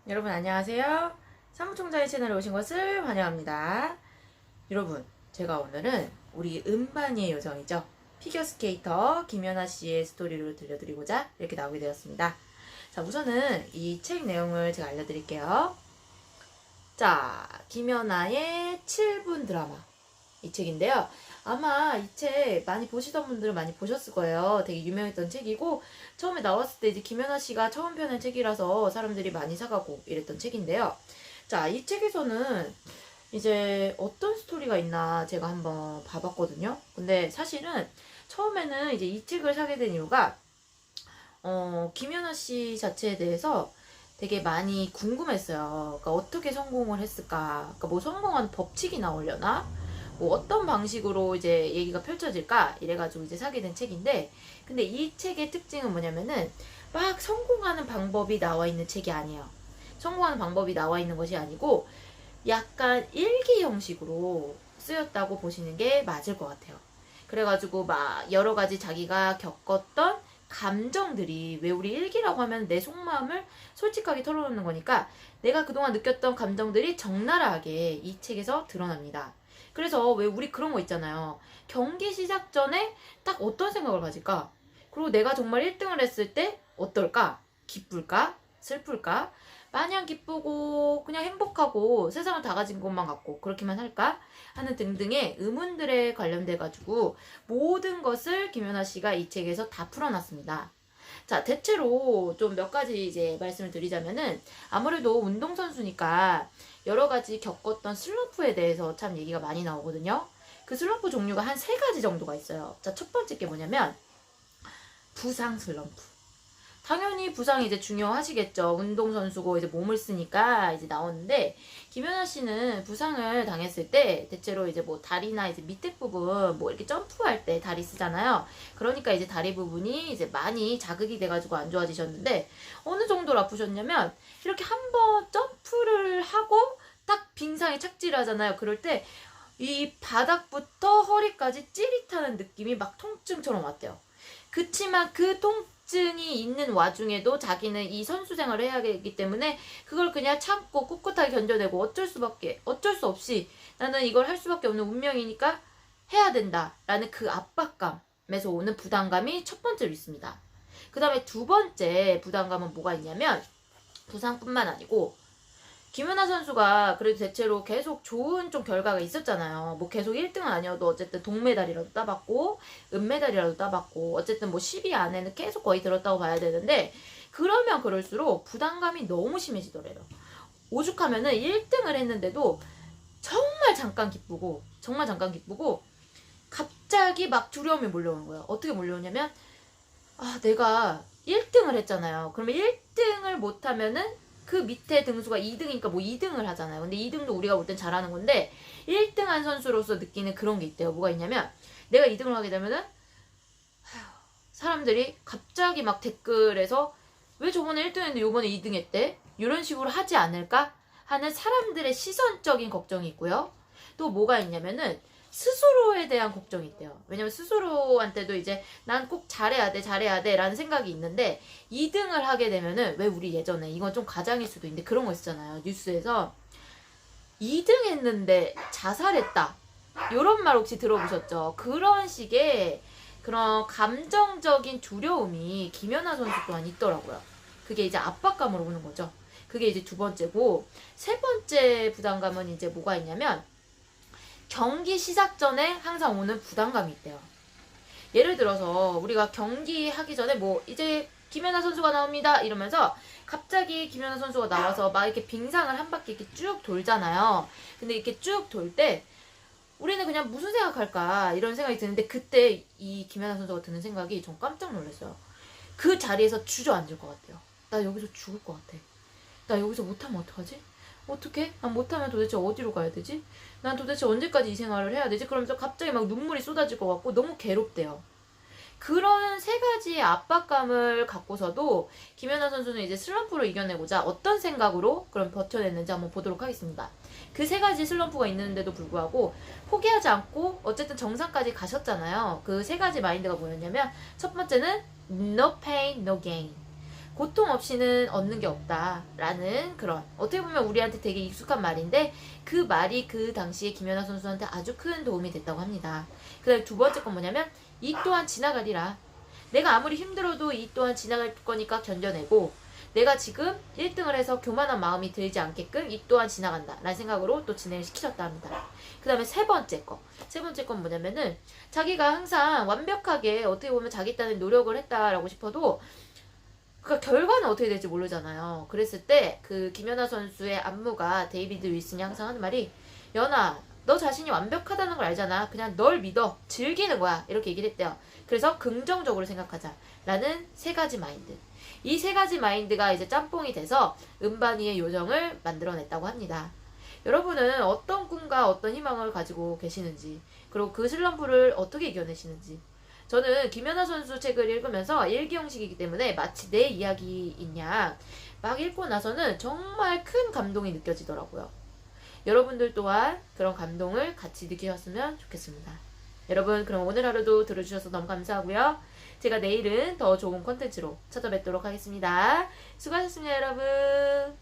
여러분 안녕하세요. 사무총장의 채널에 오신 것을 환영합니다. 여러분, 제가 오늘은 우리 음반이의 요정이죠. 피겨스케이터 김연아 씨의 스토리를 들려드리고자 이렇게 나오게 되었습니다. 자, 우선은 이 책 내용을 제가 알려드릴게요. 자, 김연아의 7분 드라마. 이 책인데요. 아마 이 책 많이 보시던 분들은 많이 보셨을 거예요. 되게 유명했던 책이고, 처음에 나왔을 때 이제 김연아 씨가 처음 펴낸 책이라서 사람들이 많이 사가고 이랬던 책인데요. 자, 이 책에서는 이제 어떤 스토리가 있나 제가 한번 봐봤거든요. 근데 사실은 처음에는 이제 이 책을 사게 된 이유가, 김연아 씨 자체에 대해서 되게 많이 궁금했어요. 그러니까 어떻게 성공을 했을까? 그러니까 뭐 성공한 법칙이 나오려나? 뭐 어떤 방식으로 이제 얘기가 펼쳐질까? 이래가지고 이제 사게 된 책인데, 근데 이 책의 특징은 뭐냐면은 막 성공하는 방법이 나와 있는 책이 아니에요. 성공하는 방법이 나와 있는 것이 아니고 약간 일기 형식으로 쓰였다고 보시는 게 맞을 것 같아요. 그래가지고 막 여러 가지 자기가 겪었던 감정들이, 왜 우리 일기라고 하면 내 속마음을 솔직하게 털어놓는 거니까 내가 그동안 느꼈던 감정들이 적나라하게 이 책에서 드러납니다. 그래서 왜 우리 그런 거 있잖아요. 경기 시작 전에 딱 어떤 생각을 가질까? 그리고 내가 정말 1등을 했을 때 어떨까? 기쁠까? 슬플까? 마냥 기쁘고 그냥 행복하고 세상을 다 가진 것만 같고 그렇게만 할까? 하는 등등의 의문들에 관련돼 가지고 모든 것을 김연아 씨가 이 책에서 다 풀어놨습니다. 자, 대체로 좀 몇 가지 이제 말씀을 드리자면은, 아무래도 운동선수니까 여러 가지 겪었던 슬럼프에 대해서 참 얘기가 많이 나오거든요. 그 슬럼프 종류가 한 세 가지 정도가 있어요. 자, 첫 번째 게 뭐냐면 부상 슬럼프. 당연히 부상이 이제 중요하시겠죠. 운동선수고 이제 몸을 쓰니까 이제 나오는데, 김연아 씨는 부상을 당했을 때 대체로 이제 뭐 다리나 이제 밑에 부분 뭐 이렇게 점프할 때 다리 쓰잖아요. 그러니까 이제 다리 부분이 이제 많이 자극이 돼가지고 안 좋아지셨는데, 어느 정도로 아프셨냐면 이렇게 한번 점프를 하고 딱 빙상에 착지를 하잖아요. 그럴 때 이 바닥부터 허리까지 찌릿하는 느낌이 막 통증처럼 왔대요. 그치만 그 통증이 있는 와중에도 자기는 이 선수 생활을 해야 되기 때문에 그걸 그냥 참고 꿋꿋하게 견뎌내고 어쩔 수 없이 나는 이걸 할 수밖에 없는 운명이니까 해야 된다라는 그 압박감에서 오는 부담감이 첫 번째로 있습니다. 그 다음에 두 번째 부담감은 뭐가 있냐면, 부상뿐만 아니고 김연아 선수가 그래도 대체로 계속 좋은 좀 결과가 있었잖아요. 뭐 계속 1등은 아니어도 어쨌든 동메달이라도 따봤고 은메달이라도 따봤고 어쨌든 뭐 10위 안에는 계속 거의 들었다고 봐야 되는데, 그러면 그럴수록 부담감이 너무 심해지더래요. 오죽하면은 1등을 했는데도 정말 잠깐 기쁘고 갑자기 막 두려움이 몰려오는 거예요. 어떻게 몰려오냐면, 아, 내가 1등을 했잖아요. 그러면 1등을 못하면은 그 밑에 등수가 2등이니까 뭐 2등을 하잖아요. 근데 2등도 우리가 볼 땐 잘하는 건데, 1등 한 선수로서 느끼는 그런 게 있대요. 뭐가 있냐면, 내가 2등을 하게 되면은 사람들이 갑자기 막 댓글에서 왜 저번에 1등 했는데 요번에 2등 했대? 이런 식으로 하지 않을까 하는 사람들의 시선적인 걱정이 있고요. 또 뭐가 있냐면은 스스로에 대한 걱정이 있대요. 왜냐면 스스로한테도 이제 난 꼭 잘해야 돼 라는 생각이 있는데, 2등을 하게 되면은, 왜 우리 예전에 이건 좀 가장일 수도 있는데 그런 거 있잖아요. 뉴스에서 2등 했는데 자살했다, 요런 말 혹시 들어보셨죠? 그런 식의 그런 감정적인 두려움이 김연아 선수 또한 있더라고요. 그게 이제 압박감으로 오는 거죠. 그게 이제 두 번째고, 세 번째 부담감은 이제 뭐가 있냐면, 경기 시작 전에 항상 오는 부담감이 있대요. 예를 들어서 우리가 경기 하기 전에 뭐 이제 김연아 선수가 나옵니다 이러면서 갑자기 김연아 선수가 나와서 막 이렇게 빙상을 한 바퀴 이렇게 쭉 돌잖아요. 근데 이렇게 쭉 돌 때 우리는 그냥 무슨 생각할까 이런 생각이 드는데, 그때 이 김연아 선수가 드는 생각이 전 깜짝 놀랐어요. 그 자리에서 주저앉을 것 같아요. 나 여기서 죽을 것 같아. 나 여기서 못하면 어떡하지? 어떻게? 난 못하면 도대체 어디로 가야 되지? 난 도대체 언제까지 이 생활을 해야 되지? 그러면서 갑자기 막 눈물이 쏟아질 것 같고 너무 괴롭대요. 그런 세 가지의 압박감을 갖고서도 김연아 선수는 이제 슬럼프를 이겨내고자 어떤 생각으로 그럼 버텨냈는지 한번 보도록 하겠습니다. 그 세 가지 슬럼프가 있는데도 불구하고 포기하지 않고 어쨌든 정상까지 가셨잖아요. 그 세 가지 마인드가 뭐였냐면, 첫 번째는 no pain, no gain. 고통 없이는 얻는 게 없다라는 그런 어떻게 보면 우리한테 되게 익숙한 말인데 그 말이 그 당시에 김연아 선수한테 아주 큰 도움이 됐다고 합니다. 그다음에 두 번째 건 뭐냐면 이 또한 지나가리라. 내가 아무리 힘들어도 이 또한 지나갈 거니까 견뎌내고 내가 지금 1등을 해서 교만한 마음이 들지 않게끔 이 또한 지나간다 라는 생각으로 또 진행을 시키셨다 합니다. 그 다음에 세 번째 건 뭐냐면은 자기가 항상 완벽하게 어떻게 보면 자기 딴에 노력을 했다라고 싶어도 그 결과는 어떻게 될지 모르잖아요. 그랬을 때 그 김연아 선수의 안무가 데이비드 윌슨이 항상 하는 말이 연아 너 자신이 완벽하다는 걸 알잖아. 그냥 널 믿어. 즐기는 거야. 이렇게 얘기를 했대요. 그래서 긍정적으로 생각하자 라는 세 가지 마인드. 이 세 가지 마인드가 이제 짬뽕이 돼서 은반이의 요정을 만들어냈다고 합니다. 여러분은 어떤 꿈과 어떤 희망을 가지고 계시는지 그리고 그 슬럼프를 어떻게 이겨내시는지 저는 김연아 선수 책을 읽으면서 일기 형식이기 때문에 마치 내 이야기인 양 막 읽고 나서는 정말 큰 감동이 느껴지더라고요. 여러분들 또한 그런 감동을 같이 느끼셨으면 좋겠습니다. 여러분 그럼 오늘 하루도 들어주셔서 너무 감사하고요. 제가 내일은 더 좋은 콘텐츠로 찾아뵙도록 하겠습니다. 수고하셨습니다 여러분.